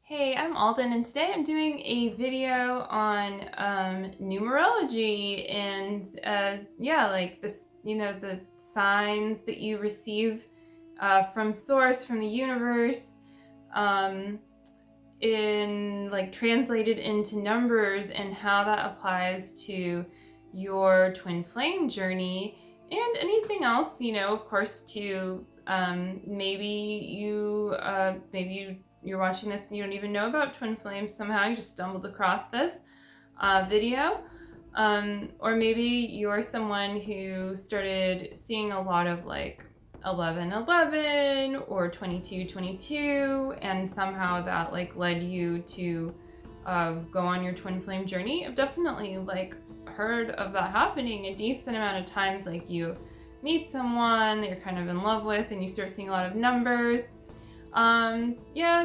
Hey, I'm Aldyn, and today I'm doing a video on numerology and like this, the signs that you receive from source, from the universe, um, in like translated into numbers, and how that applies to your twin flame journey and anything else, of course, to maybe you're watching this and you don't even know about twin flames. Somehow you just stumbled across this video, or maybe you're someone who started seeing a lot of like 1111 or 2222, and somehow that like led you to go on your twin flame journey. I've definitely like heard of that happening a decent amount of times. Like you meet someone that you're kind of in love with and you start seeing a lot of numbers.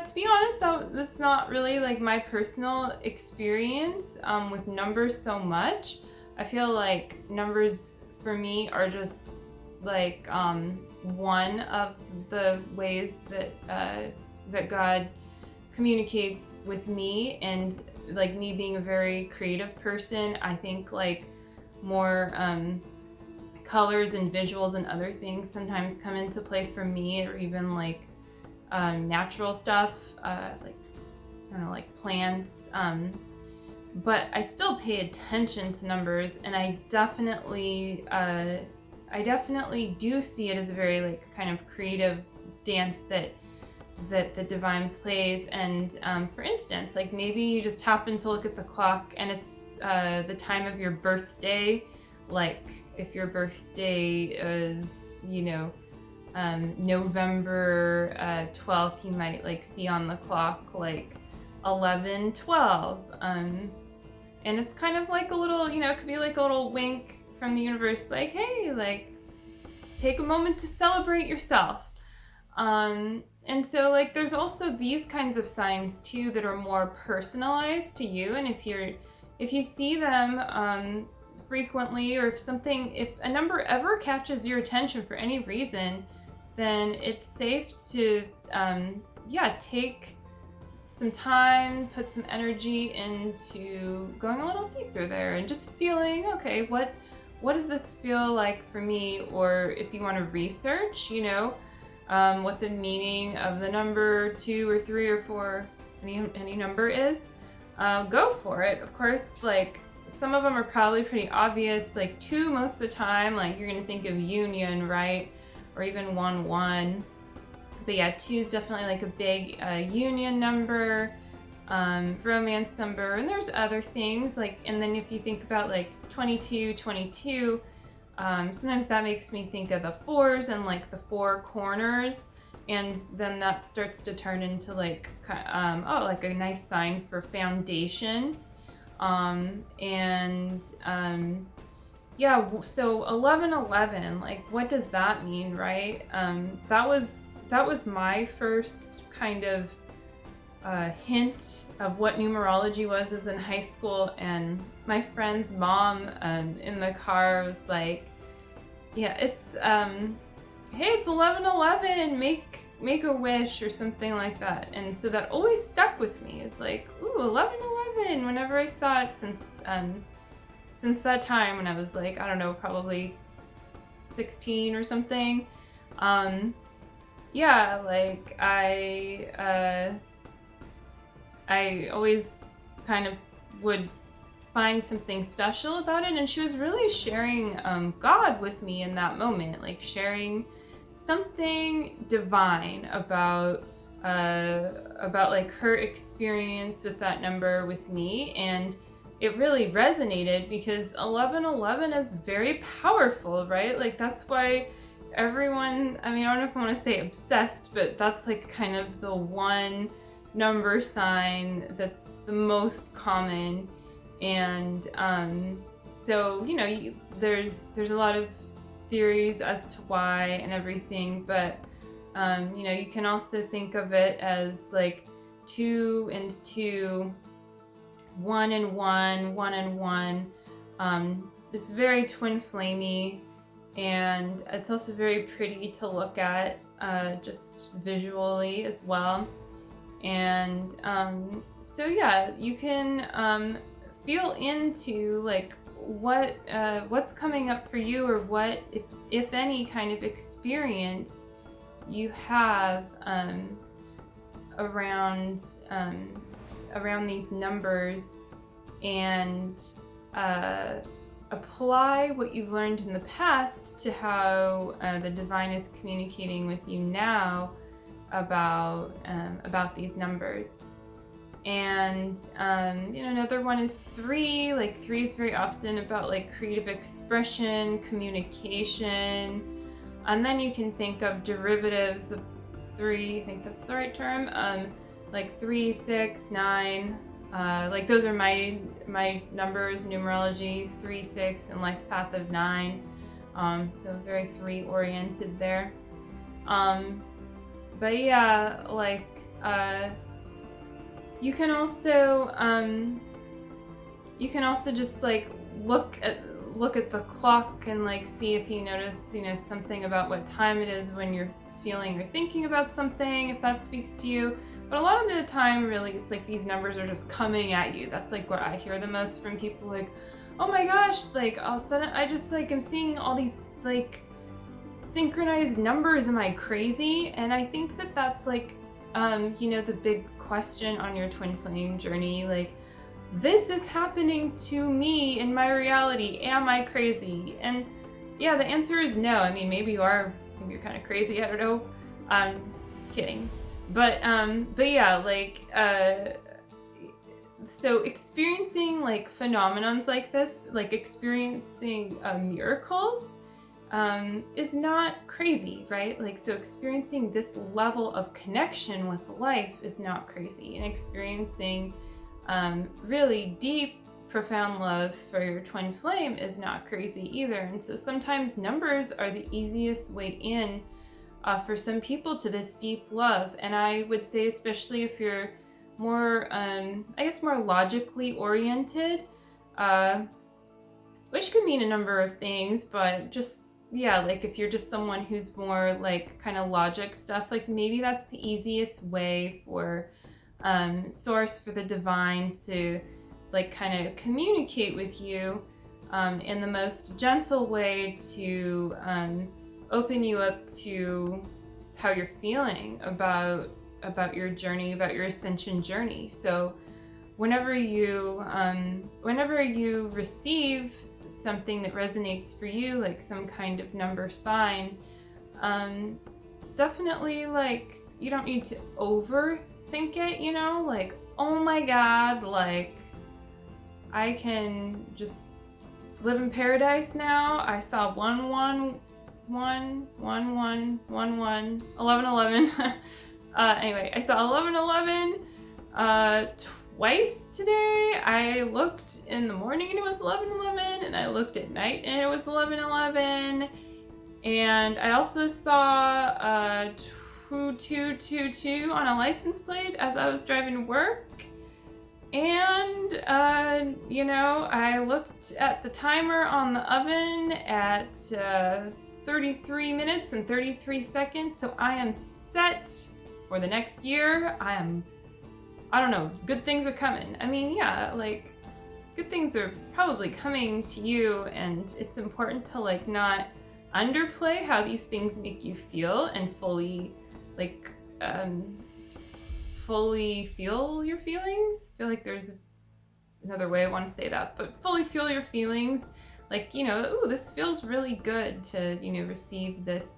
To be honest, that's not really like my personal experience with numbers so much. I feel like numbers for me are just like one of the ways that God communicates with me, and like me being a very creative person, I think like more colors and visuals and other things sometimes come into play for me, or even like natural stuff, like I don't know, like plants. But I still pay attention to numbers, and I definitely do see it as a very like kind of creative dance that the divine plays. And for instance, like maybe you just happen to look at the clock and it's the time of your birthday. Like if your birthday is, November 12th, you might like see on the clock like 11:12, and it's kind of like a little, it could be like a little wink from the universe, like, hey, like take a moment to celebrate yourself. And so like there's also these kinds of signs too that are more personalized to you, and if you see them frequently, or if a number ever catches your attention for any reason, then it's safe to take some time, put some energy into going a little deeper there and just feeling, okay, what does this feel like for me? Or if you want to research, what the meaning of the number 2 or 3 or 4, any number is, go for it. Of course, like some of them are probably pretty obvious, like 2 most of the time, like you're going to think of union, right? Or even 1-1. But yeah, 2 is definitely like a big union number, romance number, and there's other things like, and then if you think about like 22, sometimes that makes me think of the 4s and like the 4 corners, and then that starts to turn into like like a nice sign for foundation. So 1111, like what does that mean, right? That was my first kind of hint of what numerology was in high school, and my friend's mom in the car was like, yeah, it's hey, it's 1111, make a wish or something like that. And so that always stuck with me. It's like, ooh, 1111, whenever I saw it, since that time when I was like, I don't know, probably 16 or something. Like I always kind of would find something special about it, and she was really sharing God with me in that moment, like sharing something divine about like her experience with that number with me. And it really resonated because 1111 is very powerful, right? Like that's why everyone, I don't know if I want to say obsessed, but that's like kind of the one number sign that's the most common. And so there's a lot of theories as to why and everything, but you can also think of it as like 2 and 2, 1 and 1, 1 and 1. It's very twin flamey, and it's also very pretty to look at just visually as well. And so yeah, you can feel into like what's coming up for you, or what, if any, kind of experience you have around these numbers, and apply what you've learned in the past to how the divine is communicating with you now about these numbers. And another one is 3. Like 3 is very often about like creative expression, communication, and then you can think of derivatives of 3. I think that's the right term. Like 3, 6, 9. Like those are my numbers, numerology, 3, 6, and life path of 9. So very 3 oriented there. But yeah, like you can also just like look at the clock and like see if you notice something about what time it is when you're feeling or thinking about something, if that speaks to you. But a lot of the time, really, it's like these numbers are just coming at you. That's like what I hear the most from people, like, oh my gosh, like all of a sudden I just like am seeing all these like synchronized numbers. Am I crazy? And I think that that's like the big question on your twin flame journey. Like, this is happening to me in my reality. Am I crazy? And yeah, the answer is no. I mean, maybe you're kind of crazy. I don't know. Kidding. But yeah, like so experiencing like phenomenons like this, like experiencing miracles, is not crazy, right? Like, so experiencing this level of connection with life is not crazy, and experiencing really deep, profound love for your twin flame is not crazy either. And so sometimes numbers are the easiest way in for some people to this deep love. And I would say, especially if you're more, more logically oriented, which could mean a number of things, but just, yeah, like if you're just someone who's more like kind of logic stuff, like maybe that's the easiest way for source, for the divine to like kind of communicate with you in the most gentle way to open you up to how you're feeling about your journey, about your ascension journey. So whenever you receive something that resonates for you, like some kind of number sign, definitely like you don't need to overthink it, like, oh my god, like I can just live in paradise now. I saw 1 1 1 1 1 1 1 11 11. Anyway, I saw 11 11 twice today. I looked in the morning and it was 11 11, and I looked at night and it was 11 11. And I also saw 2222 on a license plate as I was driving to work. And, I looked at the timer on the oven at 33 minutes and 33 seconds. So I am set for the next year. I don't know, good things are coming. I mean, yeah, like good things are probably coming to you, and it's important to like not underplay how these things make you feel, and fully feel your feelings. I feel like there's another way I want to say that, but fully feel your feelings. Like, ooh, this feels really good to, receive this,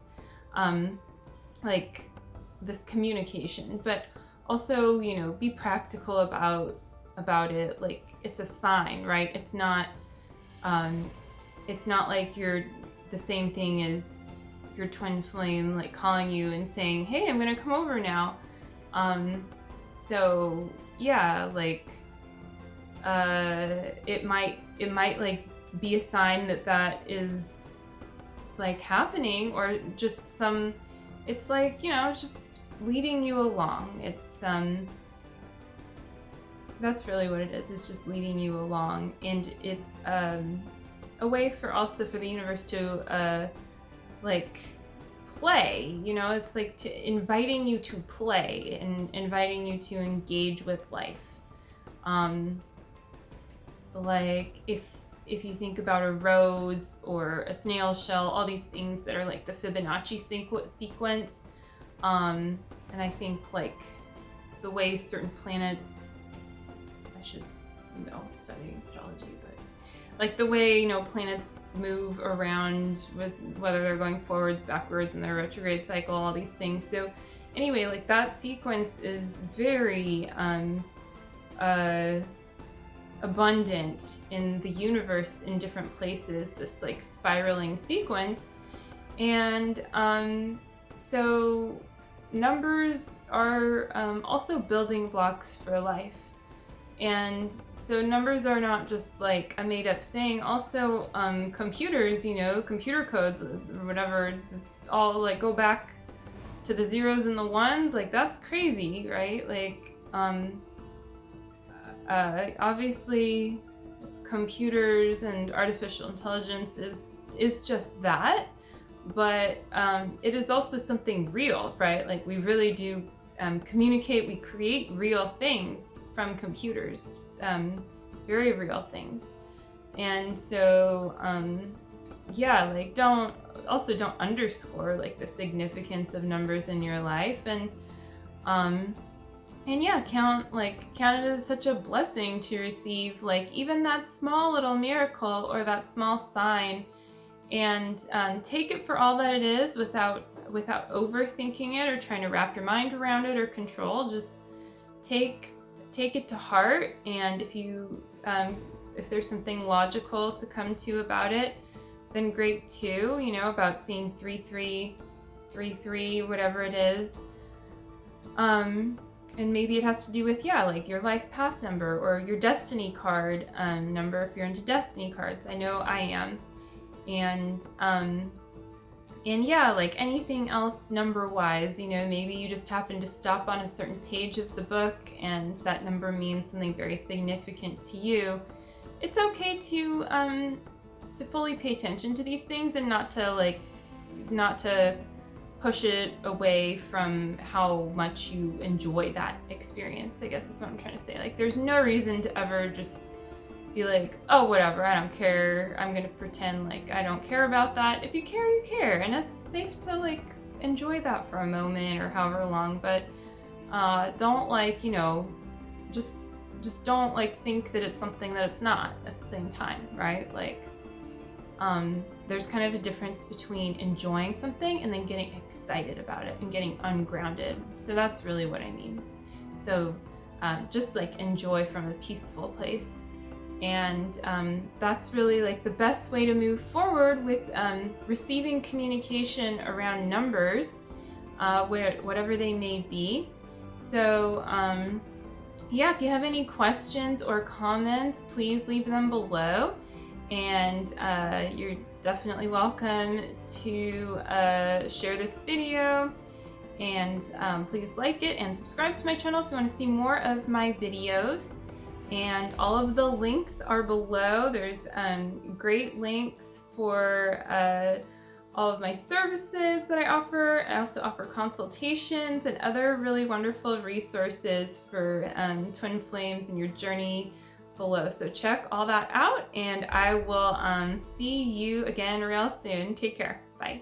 this communication, but also, be practical about it. Like, it's a sign, right? It's not like you're the same thing as your twin flame, like calling you and saying, hey, I'm going to come over now. So yeah, like, it might like be a sign that is like happening, or just it's like, just leading you along. It's, that's really what it is. It's just leading you along. And it's, a way for the universe to, play, you know, it's like inviting you to play and inviting you to engage with life. Like if you think about a rose or a snail shell, all these things that are like the Fibonacci sequence, and I think like the way certain planets, I should study astrology, but like the way, you know, planets move around with whether they're going forwards, backwards in their retrograde cycle, all these things. So anyway, like that sequence is very abundant in the universe in different places, this like spiraling sequence. And so numbers are also building blocks for life. And so numbers are not just like a made up thing. Also computers, you know, computer codes or whatever, all like go back to the zeros and the ones. Like that's crazy, right? Like obviously computers and artificial intelligence is just that, but it is also something real, right? Like we really do communicate, we create real things from computers, very real things. And so like don't underscore like the significance of numbers in your life, and yeah, count it as such a blessing to receive like even that small little miracle or that small sign, and take it for all that it is without overthinking it or trying to wrap your mind around it or control. Just take it to heart, and if there's something logical to come to about it, then great too, you know, about seeing 3333, whatever it is. And maybe it has to do with, like your life path number or your destiny card number if you're into destiny cards. I know I am. And yeah, like anything else number wise, you know, maybe you just happen to stop on a certain page of the book and that number means something very significant to you. It's okay to fully pay attention to these things and not to push it away from how much you enjoy that experience, I guess is what I'm trying to say. Like there's no reason to ever just be like, oh, whatever, I don't care, I'm gonna pretend like I don't care about that. If you care, you care, and it's safe to like enjoy that for a moment or however long, but don't just don't like think that it's something that it's not at the same time, right? Like there's kind of a difference between enjoying something and then getting excited about it and getting ungrounded. So that's really what I mean. So just like enjoy from a peaceful place. And that's really like the best way to move forward with receiving communication around numbers, whatever they may be. So if you have any questions or comments, please leave them below. And you're definitely welcome to share this video, and please like it and subscribe to my channel if you want to see more of my videos. And all of the links are below. There's great links for all of my services that I offer. I also offer consultations and other really wonderful resources for twin flames and your journey below. So check all that out, and I will see you again real soon. Take care. Bye.